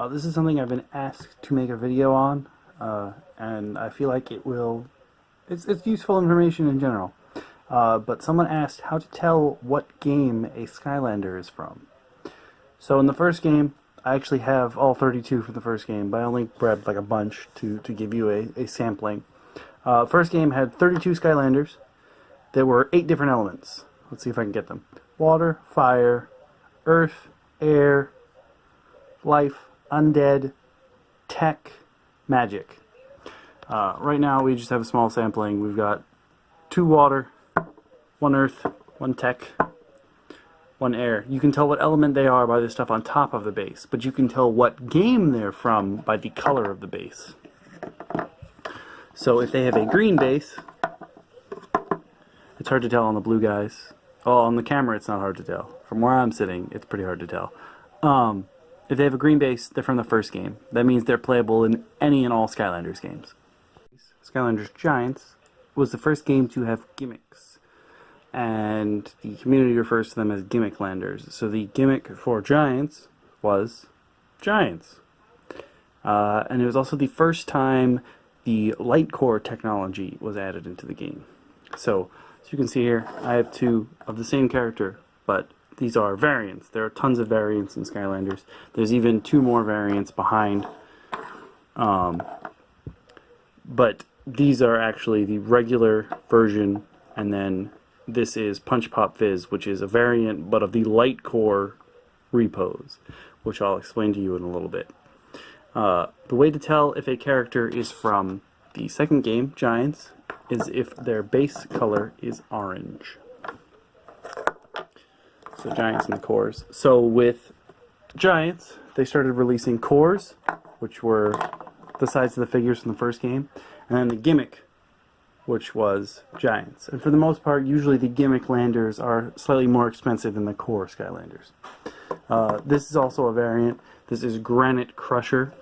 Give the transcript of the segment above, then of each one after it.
This is something I've been asked to make a video on, and I feel like it's useful information in general. But someone asked how to tell what game a Skylander is from. So in the first game, I actually have all 32 for the first game, but I only grabbed like a bunch to give you a sampling. First game had 32 Skylanders. There were 8 different elements. Let's see if I can get them. Water, fire, earth, air, life, undead, tech, magic. Right now we just have a small sampling. We've got 2 water, 1 earth, 1 tech, 1 air. You can tell what element they are by the stuff on top of the base, but you can tell what game they're from by the color of the base. So if they have a green base, it's hard to tell on the blue guys. Oh, on the camera it's not hard to tell. From where I'm sitting, it's pretty hard to tell. If they have a green base, they're from the first game. That means they're playable in any and all Skylanders games. Skylanders Giants was the first game to have gimmicks, and the community refers to them as Gimmicklanders. So the gimmick for Giants was Giants. And it was also the first time the light core technology was added into the game. So, as you can see here, I have 2 of the same character, but these are variants. There are tons of variants in Skylanders. There's even 2 more variants behind. But these are actually the regular version, and then this is Punch Pop Fizz, which is a variant, but of the light core repos, which I'll explain to you in a little bit. The way to tell if a character is from the second game, Giants, is if their base color is orange. So Giants and the cores. So with Giants, they started releasing cores, which were the size of the figures from the first game, and then the gimmick, which was Giants. And for the most part, usually the gimmick landers are slightly more expensive than the core Skylanders. This is also a variant. This is Granite Crusher.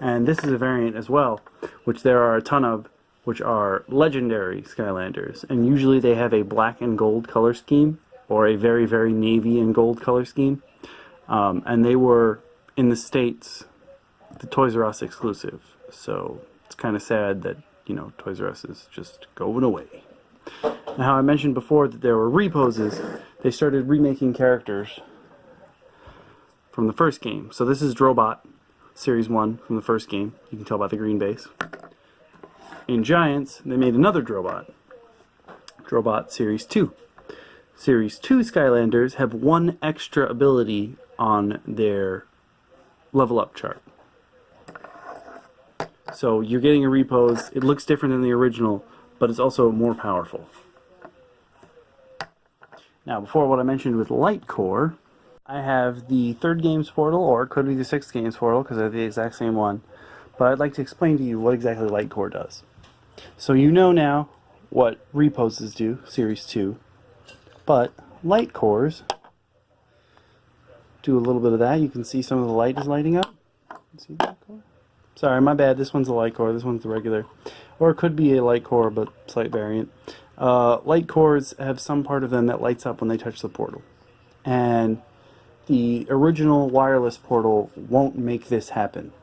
And this is a variant as well, which there are a ton of, which are legendary Skylanders. And usually they have a black and gold color scheme, or a very, very navy and gold color scheme. And they were, in the States, the Toys R Us exclusive. So it's kind of sad that, you know, Toys R Us is just going away. Now, I mentioned before that there were reposes. They started remaking characters from the first game. So this is Drobot, Series 1 from the first game. You can tell by the green base. In Giants, they made another Drobot. Drobot Series 2. Series 2 Skylanders have 1 extra ability on their level up chart. So you're getting a repose. It looks different than the original, but it's also more powerful. Now, before what I mentioned with Light Core, I have the 3rd games portal, or it could be the 6th games portal, because they're the exact same one. But I'd like to explain to you what exactly Light Core does. So you know now what reposes do, Series 2, but Light Cores do a little bit of that. You can see some of the light is lighting up. See that core? Sorry, my bad. This one's a Light Core, this one's the regular. Or it could be a Light Core, but slight variant. Light Cores have some part of them that lights up when they touch the portal. And the original wireless portal won't make this happen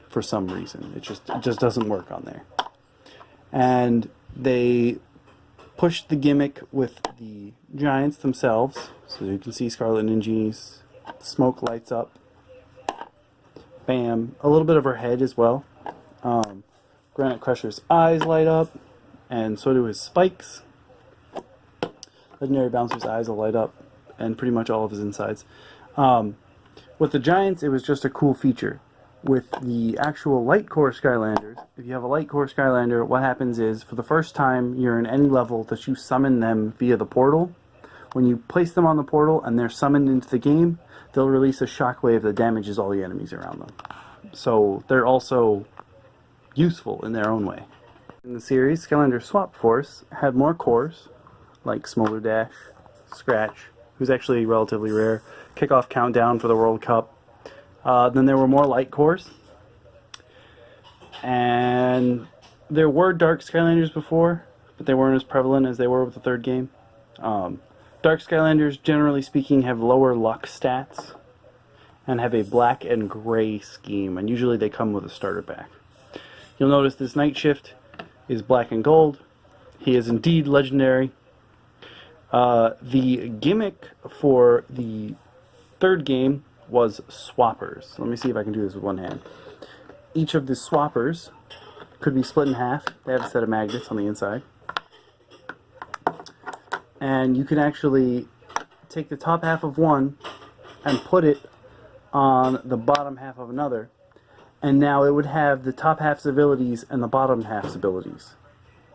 for some reason. It just doesn't work on there. And they pushed the gimmick with the Giants themselves. So you can see Scarlet Ninja's smoke lights up. Bam. A little bit of her head as well. Granite Crusher's eyes light up, and so do his spikes. Legendary Bouncer's eyes will light up, and pretty much all of his insides. With the Giants, it was just a cool feature. With the actual Light Core Skylanders, if you have a Light Core Skylander, what happens is, for the first time you're in any level that you summon them via the portal, when you place them on the portal and they're summoned into the game, they'll release a shockwave that damages all the enemies around them. So they're also useful in their own way. In the series, Skylander Swap Force had more cores, like Smolder Dash, Scratch, who's actually relatively rare, Kickoff Countdown for the World Cup. Then there were more light cores. And there were Dark Skylanders before, but they weren't as prevalent as they were with the 3rd game. Dark Skylanders, generally speaking, have lower luck stats. and have a black and gray scheme, and usually they come with a starter pack. You'll notice this Night Shift is black and gold. He is indeed legendary. The gimmick for the third game was swappers. Let me see if I can do this with one hand. Each of the swappers could be split in half. They have a set of magnets on the inside. And you can actually take the top half of one and put it on the bottom half of another. And now it would have the top half's abilities and the bottom half's abilities,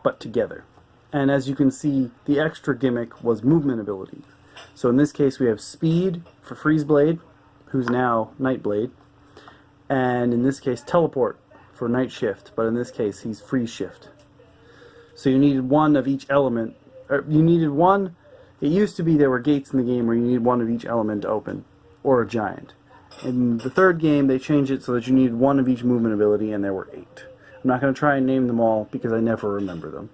but together. And as you can see, the extra gimmick was movement abilities. So in this case we have Speed for Freeze Blade, who's now Night Blade. And in this case Teleport for Night Shift, but in this case he's Freeze Shift. So you needed one of each element. You needed one. It used to be there were gates in the game where you needed one of each element to open, or a giant. In the third game, they changed it so that you needed one of each movement ability, and there were 8. I'm not going to try and name them all because I never remember them.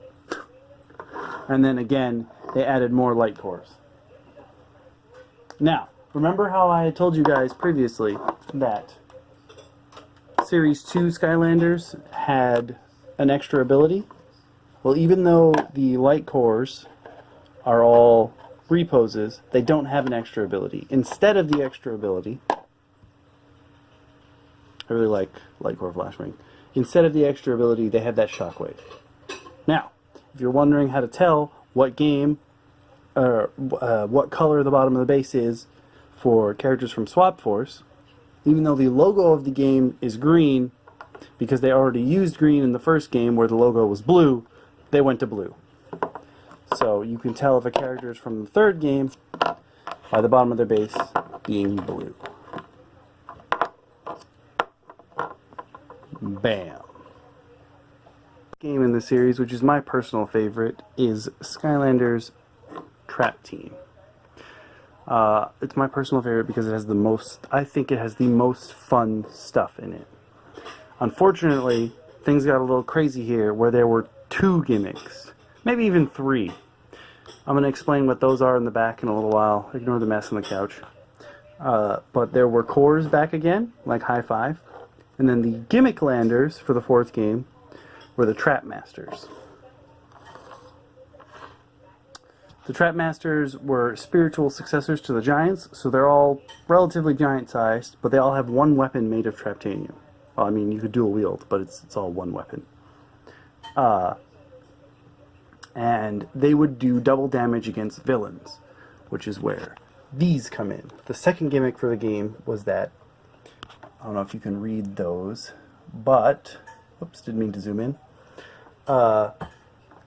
And then again, they added more light cores. Now, remember how I had told you guys previously that Series 2 Skylanders had an extra ability? Well, even though the light cores are all reposes, they don't have an extra ability. Instead of the extra ability, I really like Light Core Flashbang. Instead of the extra ability, they have that Shockwave. Now, if you're wondering how to tell what game, or what color the bottom of the base is for characters from Swap Force, even though the logo of the game is green, because they already used green in the first game where the logo was blue, they went to blue. So you can tell if a character is from the third game by the bottom of their base being blue. Bam. Game in the series, which is my personal favorite, is Skylander's Trap Team. It's my personal favorite because it has the most, I think it has the most fun stuff in it. Unfortunately, things got a little crazy here where there were 2 gimmicks, maybe even 3. I'm going to explain what those are in the back in a little while. Ignore the mess on the couch. But there were cores back again, like High Five. And then the gimmick landers for the 4th game were the Trap Masters. The Trap Masters were spiritual successors to the Giants, so they're all relatively giant-sized, but they all have one weapon made of Traptanium. Well, I mean, you could dual wield, but it's all one weapon. And they would do double damage against villains, which is where these come in. The second gimmick for the game was that, I don't know if you can read those, but, oops, didn't mean to zoom in.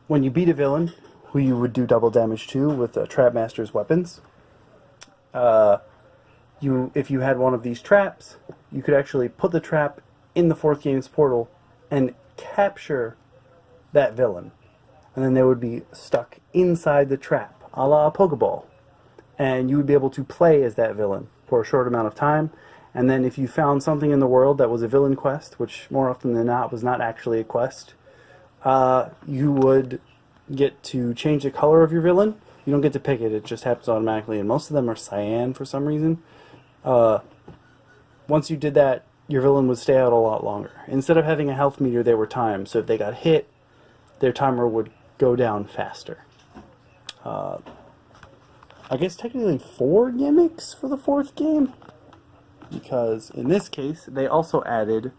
When you beat a villain, who you would do double damage to with Trap Master's weapons, if you had one of these traps, you could actually put the trap in the 4th game's portal and capture that villain. And then they would be stuck inside the trap, a la a Pokeball. And you would be able to play as that villain for a short amount of time. And then if you found something in the world that was a villain quest, which more often than not was not actually a quest, you would get to change the color of your villain. You don't get to pick it, it just happens automatically. And most of them are cyan for some reason. Once you did that, your villain would stay out a lot longer. Instead of having a health meter, they were timed. So if they got hit, their timer would go down faster. I guess technically 4 gimmicks for the 4th game, because in this case they also added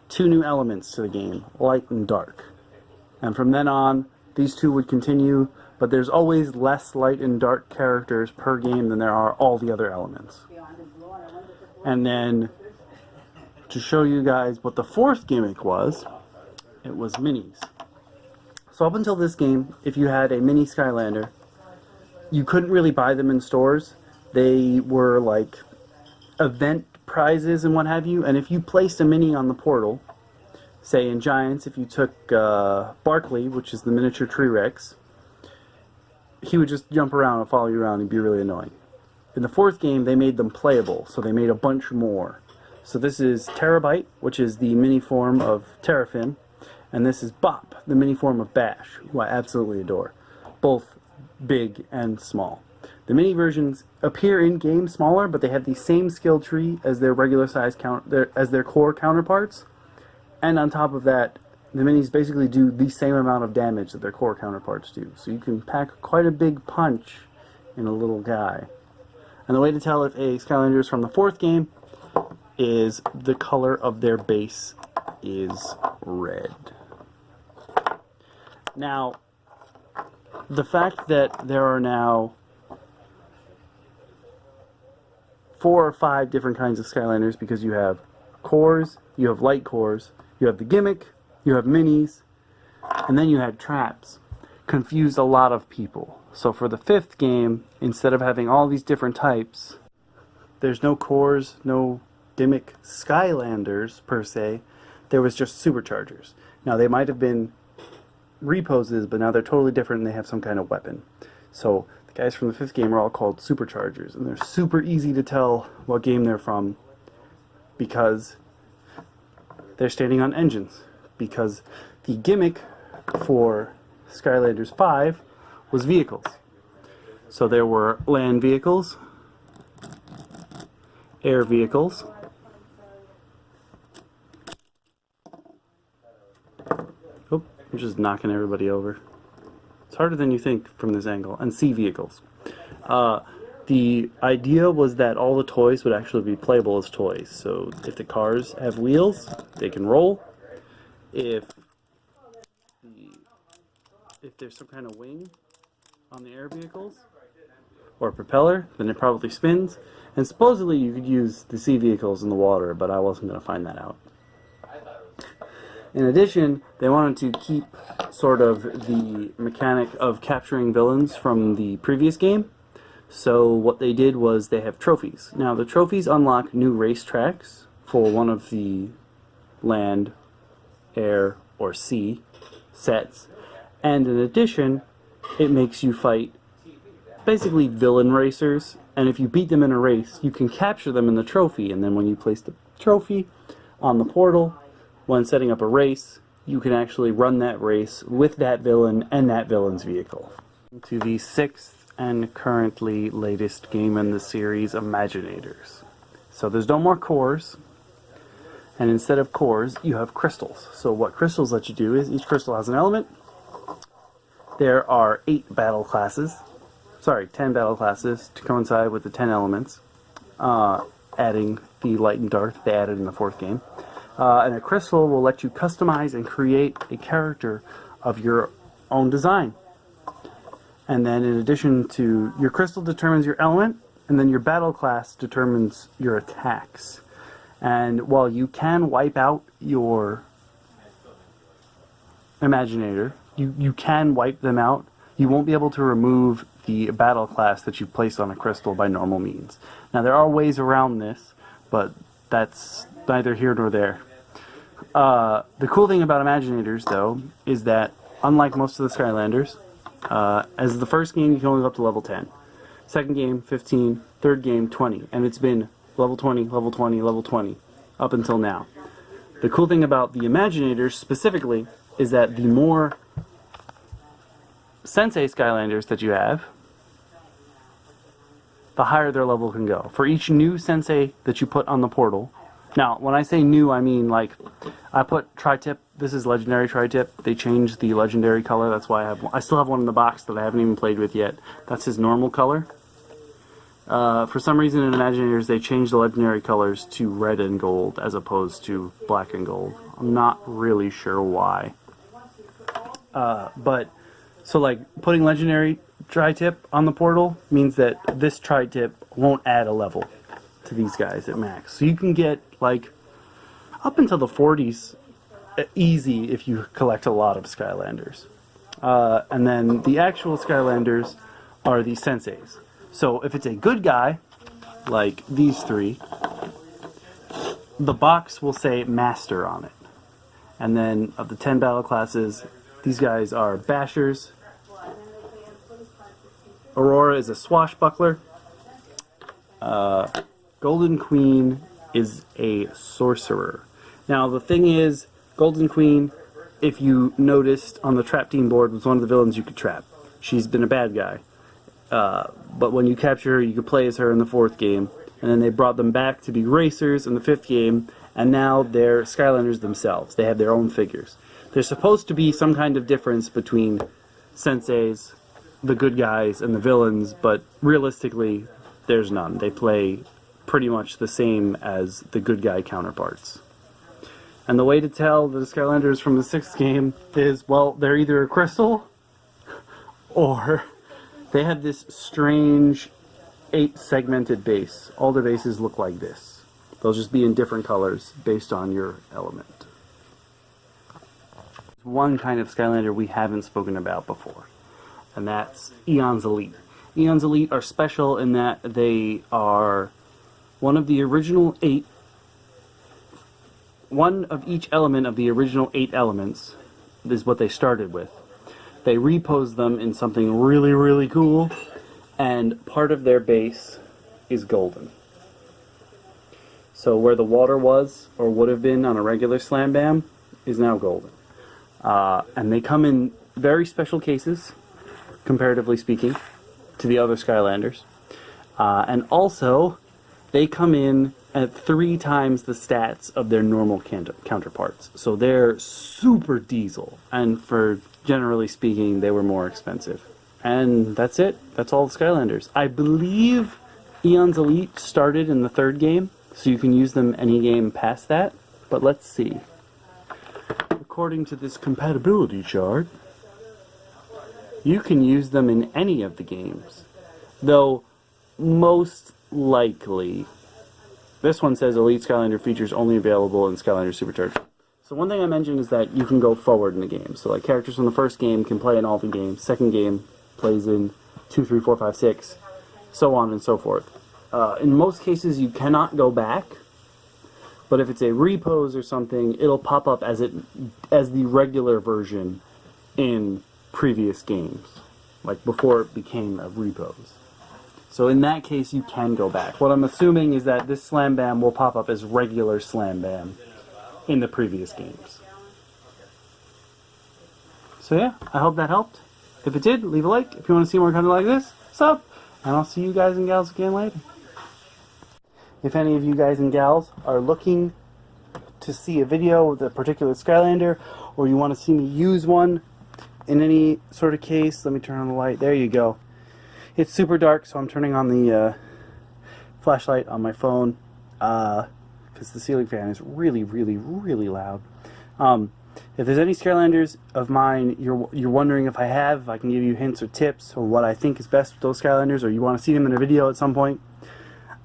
2 new elements to the game, light and dark. And from then on, these 2 would continue, but there's always less light and dark characters per game than there are all the other elements. And then, to show you guys what the 4th gimmick was, it was minis. So up until this game, if you had a mini Skylander, you couldn't really buy them in stores. They were like event prizes and what have you, and if you placed a mini on the portal, say in Giants, if you took Barkley, which is the miniature T-Rex, he would just jump around and follow you around and be really annoying. In the 4th game, they made them playable, so they made a bunch more. So this is Terabyte, which is the mini form of Terrafin, and this is Bop, the mini form of Bash, who I absolutely adore. Both big and small. The mini versions appear in game smaller, but they have the same skill tree as their regular size as their core counterparts. And on top of that, the minis basically do the same amount of damage that their core counterparts do. So you can pack quite a big punch in a little guy. And the way to tell if a Skylander is from the 4th game is the color of their base is red. Now, the fact that there are now 4 or 5 different kinds of Skylanders, because you have cores, you have light cores, you have the gimmick, you have minis, and then you had traps, confused a lot of people. So for the 5th game, instead of having all these different types, there's no cores, no gimmick Skylanders per se, there was just superchargers. Now they might have been reposes, but now they're totally different and they have some kind of weapon. So the guys from the 5th game are all called superchargers, and they're super easy to tell what game they're from because they're standing on engines. Because the gimmick for Skylanders 5 was vehicles. So there were land vehicles, air vehicles, oh, I'm just knocking everybody over. It's harder than you think from this angle. And sea vehicles. The idea was that all the toys would actually be playable as toys. So if the cars have wheels, they can roll. If there's some kind of wing on the air vehicles or a propeller, then it probably spins. And supposedly you could use the sea vehicles in the water, but I wasn't going to find that out. In addition, they wanted to keep sort of the mechanic of capturing villains from the previous game. So what they did was they have trophies. Now the trophies unlock new race tracks for one of the land, air, or sea sets. And in addition, it makes you fight basically villain racers. And if you beat them in a race, you can capture them in the trophy. And then when you place the trophy on the portal, when setting up a race, you can actually run that race with that villain and that villain's vehicle. To the 6th and currently latest game in the series, Imaginators. So there's no more cores, and instead of cores, you have crystals. So what crystals let you do is each crystal has an element. There are 10 battle classes to coincide with the 10 elements, adding the light and dark they added in the 4th game. And a crystal will let you customize and create a character of your own design. And then in addition to, your crystal determines your element, and then your battle class determines your attacks. And while you can wipe out your Imaginator, you can wipe them out, you won't be able to remove the battle class that you placed on a crystal by normal means. Now there are ways around this, but that's neither here nor there. The cool thing about Imaginators, though, is that unlike most of the Skylanders, as the 1st game you can only go up to level 10. 2nd game, 15, 3rd game, 20. And it's been level 20, level 20, level 20, up until now. The cool thing about the Imaginators specifically is that the more Sensei Skylanders that you have, the higher their level can go. For each new Sensei that you put on the portal, now when I say new, I mean like, I put Tri-Tip, this is Legendary Tri-Tip, they changed the Legendary color, that's why I still have one in the box that I haven't even played with yet. That's his normal color. For some reason in Imaginators they changed the Legendary colors to red and gold as opposed to black and gold. I'm not really sure why. But, so like, putting Legendary Tri-Tip on the portal means that this Tri-Tip won't add a level to these guys at max. So you can get, like, up until the 40s easy if you collect a lot of Skylanders. And then the actual Skylanders are the Senseis. So if it's a good guy, like these 3, the box will say Master on it. And then of the 10 battle classes, these guys are Bashers. Aurora is a swashbuckler. Golden Queen is a sorcerer. Now the thing is, Golden Queen, if you noticed on the trap team board, was one of the villains you could trap. She's been a bad guy. But when you capture her, you could play as her in the 4th game. And then they brought them back to be racers in the 5th game, and now they're Skylanders themselves. They have their own figures. There's supposed to be some kind of difference between senseis, the good guys, and the villains, but realistically, there's none. They play pretty much the same as the good guy counterparts. And the way to tell the Skylanders from the 6th game is, well, they're either a crystal, or they have this strange 8-segmented base. All the bases look like this. They'll just be in different colors based on your element. One kind of Skylander we haven't spoken about before, and that's Eon's Elite. Eon's Elite are special in that they are one of the original 8, one of each element of the original 8 elements is what they started with. They repose them in something really, really cool, and part of their base is golden. So where the water was, or would have been on a regular Slam Bam, is now golden. And they come in very special cases, comparatively speaking, to the other Skylanders. And also, they come in at 3 times the stats of their normal counterparts. So they're super diesel, and for generally speaking, they were more expensive. And that's it. That's all the Skylanders. I believe Eon's Elite started in the 3rd game, so you can use them any game past that. But let's see. According to this compatibility chart, you can use them in any of the games. Though, most likely, this one says Elite Skylander features only available in Skylander Supercharged. So one thing I mentioned is that you can go forward in the game. So like characters from the 1st game can play in all the games. 2nd game plays in 2, 3, 4, 5, 6, so on and so forth. In most cases, you cannot go back, but if it's a repose or something, it'll pop up as the regular version in previous games, like before it became a repose. So in that case, you can go back. What I'm assuming is that this Slam Bam will pop up as regular Slam Bam in the previous games. So yeah, I hope that helped. If it did, leave a like. If you want to see more content like this, sub. And I'll see you guys and gals again later. If any of you guys and gals are looking to see a video with a particular Skylander, or you want to see me use one in any sort of case, let me turn on the light. There you go. It's super dark, so I'm turning on the flashlight on my phone because the ceiling fan is really, really, really loud. If there's any Skylanders of mine you're wondering if I can give you hints or tips or what I think is best with those Skylanders, or you want to see them in a video at some point,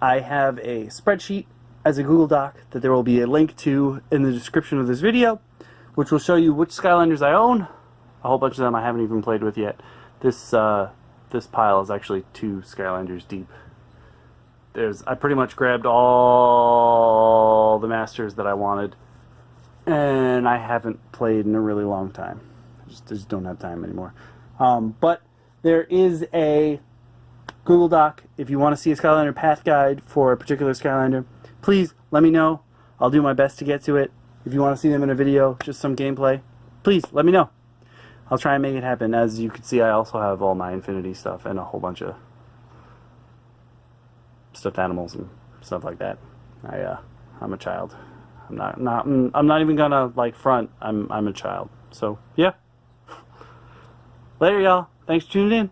I have a spreadsheet as a Google Doc that there will be a link to in the description of this video, which will show you which Skylanders I own. A whole bunch of them I haven't even played with yet. This pile is actually 2 Skylanders deep. I pretty much grabbed all the masters that I wanted, and I haven't played in a really long time. I just don't have time anymore. But there is a Google Doc. If you want to see a Skylander path guide for a particular Skylander, please let me know. I'll do my best to get to it. If you want to see them in a video, just some gameplay, please let me know. I'll try and make it happen. As you can see, I also have all my Infinity stuff and a whole bunch of stuffed animals and stuff like that. I'm a child. I'm not even gonna like front. I'm a child. So yeah. Later, y'all. Thanks for tuning in.